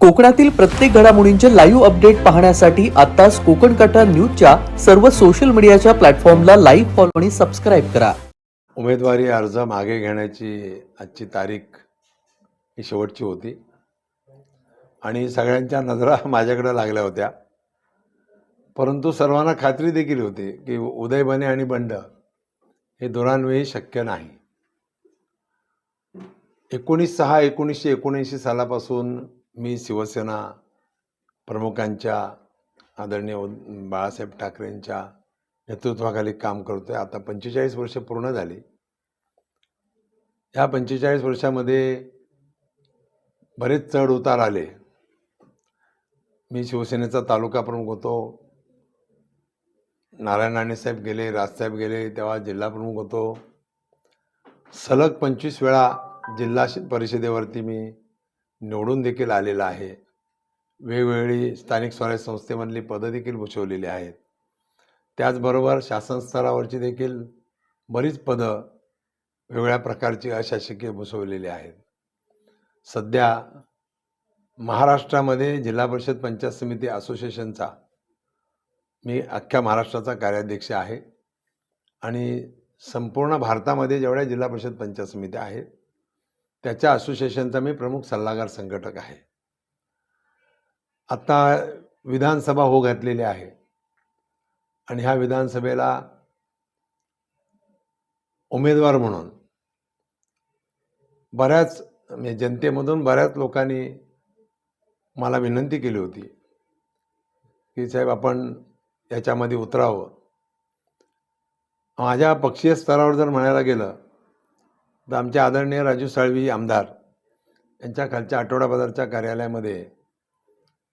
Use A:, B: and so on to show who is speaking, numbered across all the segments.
A: कोकणातील प्रत्येक घडामोडींचे लाईव्ह अपडेट पाहण्यासाठी आताच कोकण कटा न्यूजच्या सर्व सोशल मीडियाच्या प्लॅटफॉर्मला लाईक, फॉलो आणि सबस्क्राईब करा.
B: उमेदवारी अर्ज मागे घेण्याची आजची तारीख ही शेवटची होती आणि सगळ्यांच्या नजरा माझ्याकडे लागल्या होत्या. परंतु सर्वांना खात्री देखील होती की उदय बने आणि बंड हे दोघांवेळी शक्य नाही. 19/6/1979 सालापासून मी शिवसेना प्रमुखांच्या आदरणीय बाळासाहेब ठाकरेंच्या नेतृत्वाखाली काम करतोय. आता 45 वर्ष पूर्ण झाली. या 45 वर्षामध्ये बरेच चढ उतार आले. मी शिवसेनेचा तालुका प्रमुख होतो. नारायण राणे साहेब गेले, राजसाहेब गेले, तेव्हा जिल्हा प्रमुख होतो. सलग 25 वेळा जिल्हा परिषदेवरती मी निवडून देखील आलेला आहे. वेगवेगळी स्थानिक स्वराज्य संस्थेमधली पदं देखील भूषवलेली आहेत. त्याचबरोबर शासन स्तरावरची देखील बरीच पदं वेगवेगळ्या प्रकारची अशासकीय भूषवलेली आहेत. सध्या महाराष्ट्रामध्ये जिल्हा परिषद पंचायत समिती असोसिएशनचा मी अख्ख्या महाराष्ट्राचा कार्याध्यक्ष आहे आणि संपूर्ण भारतामध्ये जेवढ्या जिल्हा परिषद पंचायत समित्या आहेत त्याच्या असोसिएशनचा मी प्रमुख सल्लागार संघटक आहे. आता विधानसभा हो घातलेली आहे आणि ह्या विधानसभेला उमेदवार म्हणून बऱ्याच जनतेमधून बऱ्याच लोकांनी मला विनंती केली होती की साहेब आपण याच्यामध्ये उतरावं. माझ्या पक्षीय स्तरावर जर म्हणायला गेलं तर आमचे आदरणीय राजू साळवी आमदार यांच्या खालच्या आठवडा बाजारच्या कार्यालयामध्ये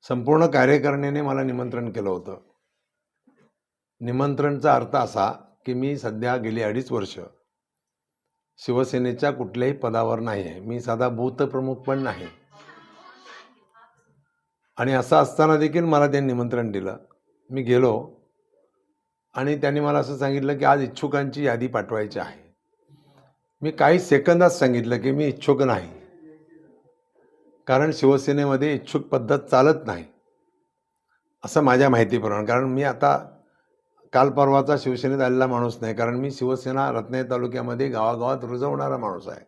B: संपूर्ण कार्यकारिणीने मला निमंत्रण केलं होतं. निमंत्रणचा अर्थ असा की मी सध्या गेली 2.5 वर्ष शिवसेनेच्या कुठल्याही पदावर नाही आहे. मी साधा बूथ प्रमुख पण नाही आणि असं असताना देखील मला त्यांनी निमंत्रण दिलं. मी गेलो आणि त्यांनी मला असं सांगितलं की आज इच्छुकांची यादी पाठवायची आहे. मी काही सेकंदात सांगितलं की मी इच्छुक नाही, कारण शिवसेनेमध्ये इच्छुक पद्धत चालत नाही असं माझ्या माहितीप्रमाणे. कारण मी आता काल परवाचा शिवसेनेत आलेला माणूस नाही, कारण मी शिवसेना रत्नागिरी तालुक्यामध्ये गावागावात रुजवणारा माणूस आहे.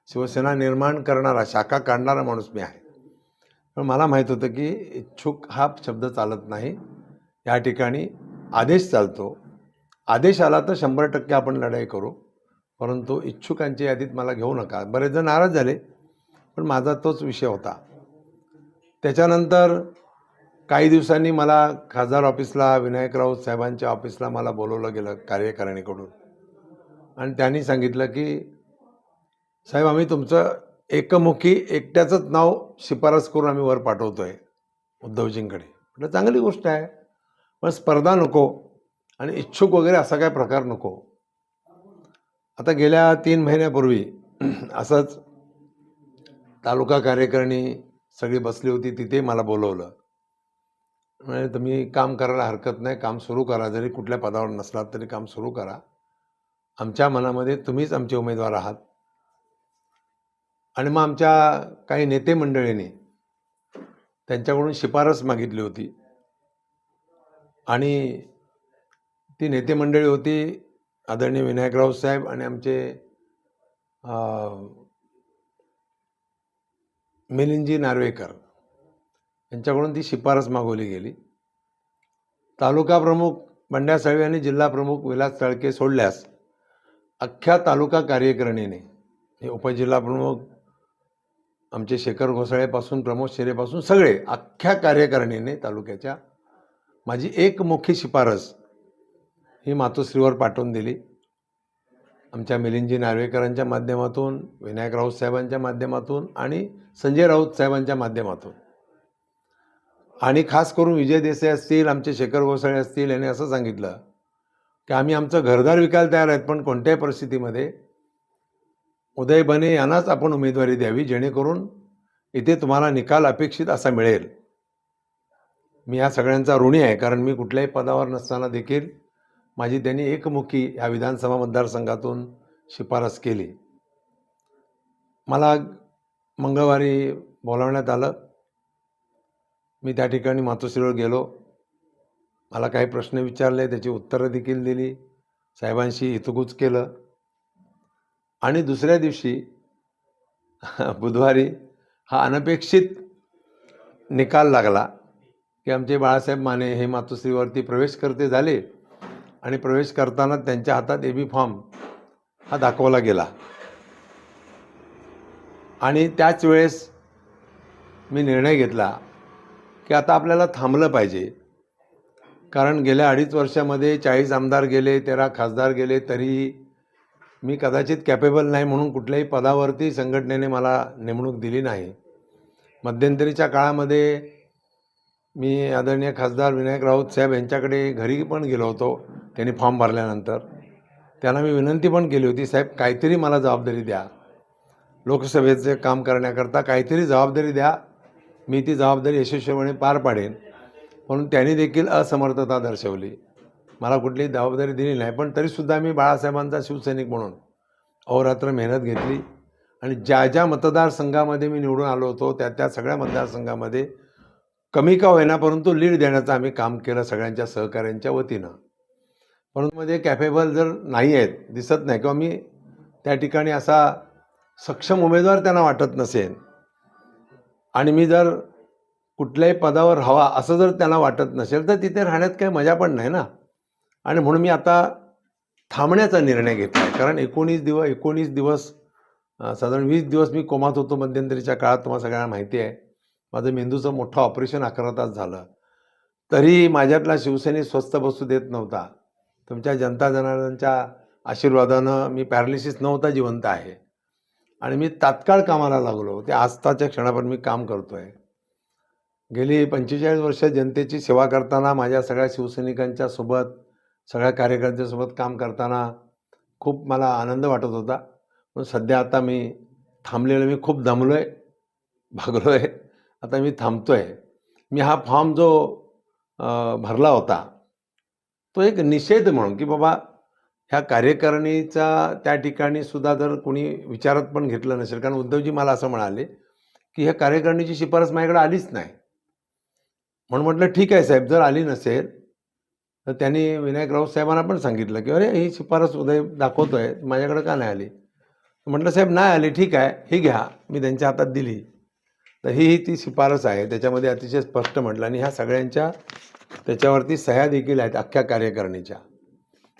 B: शिवसेना निर्माण करणारा, शाखा काढणारा माणूस मी आहे. पण मला माहीत होतं की इच्छुक हा शब्द चालत नाही. या ठिकाणी आदेश चालतो. आदेश आला तर 100% आपण लढाई करू, परंतु इच्छुकांच्या यादीत मला घेऊ नका. बरेच जण नाराज झाले, पण माझा तोच विषय होता. त्याच्यानंतर काही दिवसांनी मला खासदार ऑफिसला, विनायक राऊत साहेबांच्या ऑफिसला मला बोलवलं गेलं कार्यकारिणीकडून आणि त्यांनी सांगितलं की साहेब आम्ही तुमचं एकमुखी एकट्याचंच नाव शिफारस करून आम्ही वर पाठवतोय उद्धवजींकडे. म्हटलं चांगली गोष्ट आहे, पण स्पर्धा नको आणि इच्छुक वगैरे असा काय प्रकार नको. आता गेल्या 3 महिन्यापूर्वी असंच तालुका कार्यकारिणी सगळी बसली होती, तिथे मला बोलवलं. म्हणजे तुम्ही काम करायला हरकत नाही, काम सुरू करा. जरी कुठल्या पदावर नसलात तरी काम सुरू करा. आमच्या मनामध्ये तुम्हीच आमचे उमेदवार आहात. आणि मग आमच्या काही नेते मंडळींनी त्यांच्याकडून शिफारस मागितली होती आणि ती नेते मंडळी होती आदरणीय विनायक राऊत साहेब आणि आमचे मिलिंदजी नार्वेकर यांच्याकडून ती शिफारस मागवली गेली. तालुका प्रमुख बंड्या साळवे आणि जिल्हा प्रमुख विलास तळके सोडल्यास अख्ख्या तालुका कार्यकारिणीने, उपजिल्हा प्रमुख आमचे शेखर घोसाळेपासून प्रमोद शेरेपासून सगळे अख्ख्या कार्यकारिणीने तालुक्याच्या माझी एकमुखी शिफारस ही मातोश्रीवर पाठवून दिली. आमच्या मिलिंदजी नार्वेकरांच्या माध्यमातून, विनायक राऊत साहेबांच्या माध्यमातून आणि संजय राऊत साहेबांच्या माध्यमातून आणि खास करून विजय देसाई असतील, आमचे शेखर घोसाळे असतील, यांनी असं सांगितलं की आम्ही आमचं घरदार विकायला तयार आहेत, पण कोणत्याही परिस्थितीमध्ये उदय बने यांनाच आपण उमेदवारी द्यावी, जेणेकरून इथे तुम्हाला निकाल अपेक्षित असा मिळेल. मी या सगळ्यांचा ऋणी आहे, कारण मी कुठल्याही पदावर नसताना देखील माझी त्यांनी एकमुखी या विधानसभा मतदारसंघातून शिफारस केली. मला मंगळवारी बोलावण्यात आलं मी त्या ठिकाणी मातोश्रीवर गेलो. मला काही प्रश्न विचारले, त्याची उत्तरं देखील दिली, साहेबांशी हितगुज केलं. आणि दुसऱ्या दिवशी बुधवारी हा अनपेक्षित निकाल लागला की आमचे बाळासाहेब माने हे मातोश्रीवरती प्रवेशकर्ते झाले आणि प्रवेश करताना त्यांच्या हातात एबी फॉर्म हा दाखवला गेला. आणि त्याच वेळेस मी निर्णय घेतला की आता आपल्याला थांबलं पाहिजे. कारण गेल्या 2.5 वर्षामध्ये 40 आमदार गेले, 13 खासदार गेले, तरीही मी कदाचित कॅपेबल नाही म्हणून कुठल्याही पदावरती संघटनेने मला नेमणूक दिली नाही. मध्यंतरीच्या काळामध्ये मी आदरणीय खासदार विनायक राऊत साहेब यांच्याकडे घरी पण गेलो होतो. त्यांनी फॉर्म भरल्यानंतर त्यांना मी विनंती पण केली होती, साहेब काहीतरी मला जबाबदारी द्या, लोकसभेचे काम करण्याकरता काहीतरी जबाबदारी द्या, मी ती जबाबदारी यशस्वीपणे पार पाडेन. म्हणून त्यांनी देखील असमर्थता दर्शवली, मला कुठलीही जबाबदारी दिली नाही. पण तरीसुद्धा मी बाळासाहेबांचा शिवसैनिक म्हणून अहोरात्र मेहनत घेतली आणि ज्या ज्या मतदारसंघामध्ये मी निवडून आलो होतो त्या सगळ्या मतदारसंघामध्ये कमी का होईना परंतु लीड देण्याचं आम्ही काम केलं सगळ्यांच्या सहकाऱ्यांच्या वतीनं. परंतु मध्ये कॅपेबल जर नाही आहेत, दिसत नाही, किंवा मी त्या ठिकाणी असा सक्षम उमेदवार त्यांना वाटत नसेल आणि मी जर कुठल्याही पदावर हवा असं जर त्यांना वाटत नसेल तर तिथे राहण्यात काही मजा पण नाही ना. आणि म्हणून मी आता थांबण्याचा निर्णय घेतला आहे. कारण 19 दिवस साधारण 20 दिवस मी कोमात होतो मध्यंतरीच्या काळात, तुम्हाला सगळ्यांना माहिती आहे. माझं मेंदूचं मोठं ऑपरेशन 11 तास झालं, तरी माझ्यातला शिवसैनिक स्वस्थ बसू देत नव्हता. तुमच्या जनता जनार्दनच्या आशीर्वादानं मी पॅरालिसिस नव्हता, जिवंत आहे. आणि मी तात्काळ कामाला लागलो. ते आजताच्या क्षणापर्यंत मी काम करतो आहे. गेली 45 वर्ष जनतेची सेवा करताना, माझ्या सगळ्या शिवसैनिकांच्या सोबत, सगळ्या कार्यकर्त्यांसोबत काम करताना खूप मला आनंद वाटत होता. पण सध्या आता मी थांबलेलो, मी खूप दमलो आहे, भागलो आहे, आता मी थांबतो आहे. मी हा फॉर्म जो भरला होता तो एक निषेध म्हणून, की बाबा ह्या कार्यकारिणीचा त्या ठिकाणी सुद्धा जर कोणी विचारात पण घेतलं नसेल. कारण उद्धवजी मला असं म्हणाले की ह्या कार्यकारिणीची शिफारस माझ्याकडे आलीच नाही. म्हणून म्हटलं ठीक आहे साहेब, जर आली नसेल तर त्यांनी विनायक राऊत साहेबांना पण सांगितलं की अरे ही शिफारस उदय दाखवतोय, माझ्याकडे का नाही आली. म्हटलं साहेब नाही आली, ठीक आहे, ही घ्या. मी त्यांच्या हातात दिली. तर ही ती शिफारस आहे, त्याच्यामध्ये अतिशय स्पष्ट म्हटलं. आणि ह्या सगळ्यांच्या त्याच्यावरती सह्या देखील आहेत अख्ख्या कार्यकारिणीच्या.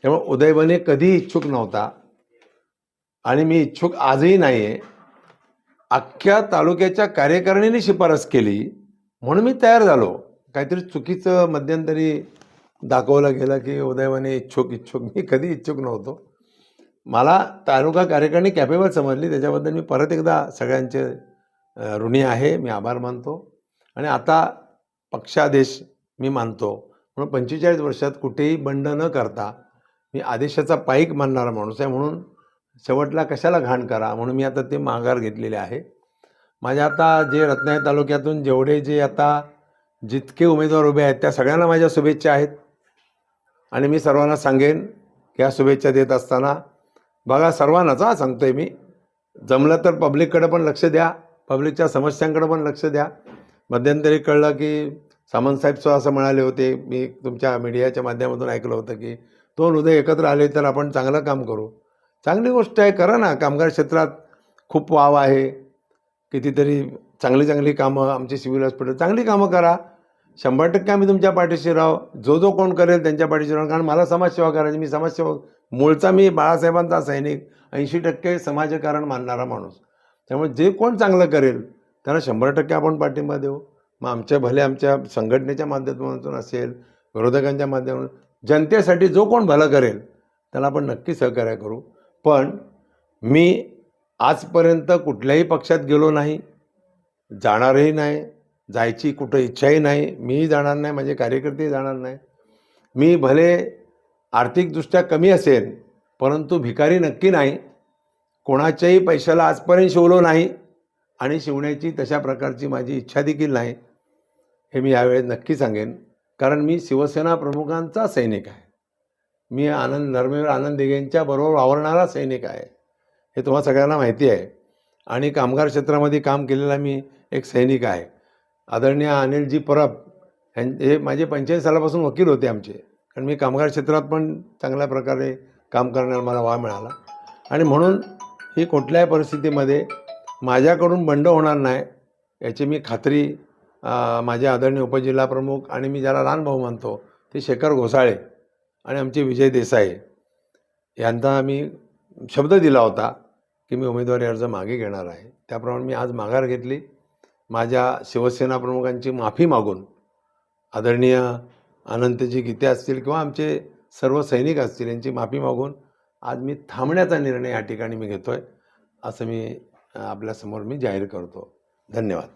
B: त्यामुळे उदय बने कधीही इच्छुक नव्हता आणि मी इच्छुक आजही नाही आहे. अख्ख्या तालुक्याच्या कार्यकारिणीने शिफारस केली म्हणून मी तयार झालो. काहीतरी चुकीचं मध्यंतरी दाखवलं गेलं की उदय बने इच्छुक. मी कधी इच्छुक नव्हतो. मला तालुका कार्यकारिणी कॅपेबल समजली, त्याच्याबद्दल मी परत एकदा सगळ्यांचे ऋणी आहे, मी आभार मानतो. आणि आता पक्षादेश मी मानतो. म्हणून 45 वर्षात कुठेही बंड न करता मी आदेशाचा पाईक मानणारा माणूस आहे. म्हणून शेवटला कशाला घाण करा, म्हणून मी आता ते माघार घेतलेले आहे. माझ्या आता जे रत्नागिरी तालुक्यातून जेवढे जे आता जितके उमेदवार उभे आहेत त्या सगळ्यांना माझ्या शुभेच्छा आहेत. आणि मी सर्वांना सांगेन की या शुभेच्छा देत असताना बघा, सर्वांनाच सांगतोय मी, जमलं तर पब्लिककडे पण लक्ष द्या, पब्लिकच्या समस्यांकडे पण लक्ष द्या. मध्यंतरी कळलं की सामंतसाहेब असं म्हणाले होते, मी तुमच्या मीडियाच्या माध्यमातून ऐकलं होतं की दोन उदय एकत्र आले तर आपण चांगलं काम करू. चांगली गोष्ट आहे, करा ना. कामगार क्षेत्रात खूप वाव आहे, कितीतरी चांगली कामं, आमचे सिव्हिल हॉस्पिटल, चांगली कामं करा. 100% आम्ही तुमच्या पाठीशी राहू. जो कोण करेल त्यांच्या पाठीशी राहू. कारण मला समाजसेवा करायची, मी समाजसेवक मूळचा, मी बाळासाहेबांचा सैनिक, 80% समाजकारण मानणारा माणूस. त्यामुळे जे कोण चांगलं करेल त्यांना 100% आपण पाठिंबा देऊ. मग आमच्या संघटनेच्या माध्यमातून असेल, विरोधकांच्या माध्यमातून, जनतेसाठी जो कोण भलं करेल त्याला आपण नक्की सहकार्य करू. पण मी आजपर्यंत कुठल्याही पक्षात गेलो नाही, जाणारही नाही, जायची कुठं इच्छाही नाही. मीही जाणार नाही, माझे कार्यकर्तेही जाणार नाही. मी भले आर्थिकदृष्ट्या कमी असेल परंतु भिकारी नक्की नाही. कोणाच्याही पैशाला आजपर्यंत शिवलो नाही आणि शिवण्याची तशा प्रकारची माझी इच्छा देखील नाही, हे मी यावेळेस नक्की सांगेन. कारण मी शिवसेना प्रमुखांचा सैनिक आहे. मी धर्मवीर आनंद दिघेंच्या बरोबर वावरणारा सैनिक आहे, हे तुम्हाला सगळ्यांना माहिती आहे. आणि कामगार क्षेत्रामध्ये काम केलेला मी एक सैनिक आहे. आदरणीय अनिलजी परब हे माझे 45 सालापासून वकील होते आमचे, कारण मी कामगार क्षेत्रात पण चांगल्या प्रकारे काम करण्याला मला वाव मिळाला आणि म्हणून ही कुठल्याही परिस्थितीमध्ये माझ्याकडून बंड होणार नाही याची मी खात्री माझे आदरणीय उपजिल्हाप्रमुख आणि मी ज्याला लहान भाऊ मानतो ते शेखर घोसाळे आणि आमचे विजय देसाई यांना मी शब्द दिला होता की मी उमेदवारी अर्ज मागे घेणार आहे. त्याप्रमाणे मी आज माघार घेतली. माझ्या शिवसेना प्रमुखांची माफी मागून आदरणीय अनंतजी गीते असतील किंवा आमचे सर्व सैनिक असतील यांची माफी मागून आज मी थांबण्याचा निर्णय या ठिकाणी मी घेतो आहे असं मी आपल्यासमोर मी जाहीर करतो. धन्यवाद.